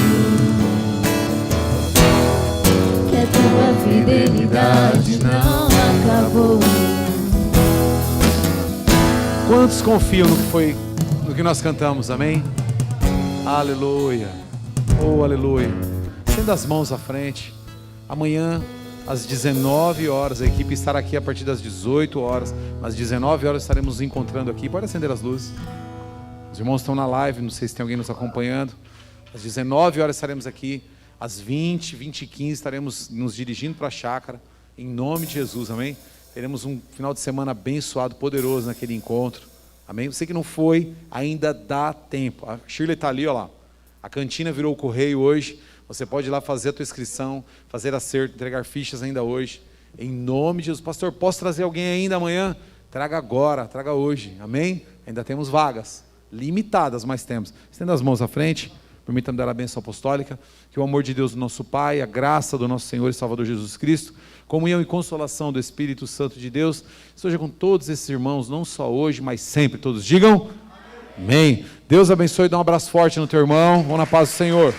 que a Tua fidelidade não acabou. Quantos confiam no que nós cantamos, amém? Aleluia. Oh, aleluia. Estenda as mãos à frente. Amanhã, às 19 horas, a equipe estará aqui a partir das 18 horas. Às 19 horas estaremos nos encontrando aqui. Pode acender as luzes. Os irmãos estão na live, não sei se tem alguém nos acompanhando. Às 19 horas estaremos aqui. Às 20, 20 e 15 estaremos nos dirigindo para a chácara. Em nome de Jesus, amém? Teremos um final de semana abençoado, poderoso naquele encontro. Amém? Você que não foi, ainda dá tempo. A Shirley está ali, ó lá. A cantina virou o correio hoje. Você pode ir lá fazer a tua inscrição, fazer acerto, entregar fichas ainda hoje. Em nome de Jesus. Pastor, posso trazer alguém ainda amanhã? Traga agora, traga hoje. Amém? Ainda temos vagas. Limitadas, mas temos. Estenda as mãos à frente. Permita-me dar a bênção apostólica. Que o amor de Deus, do nosso Pai, a graça do nosso Senhor e Salvador Jesus Cristo, comunhão e consolação do Espírito Santo de Deus, seja com todos esses irmãos, não só hoje, mas sempre. Todos digam amém. Deus abençoe, dá um abraço forte no teu irmão. Vão na paz do Senhor.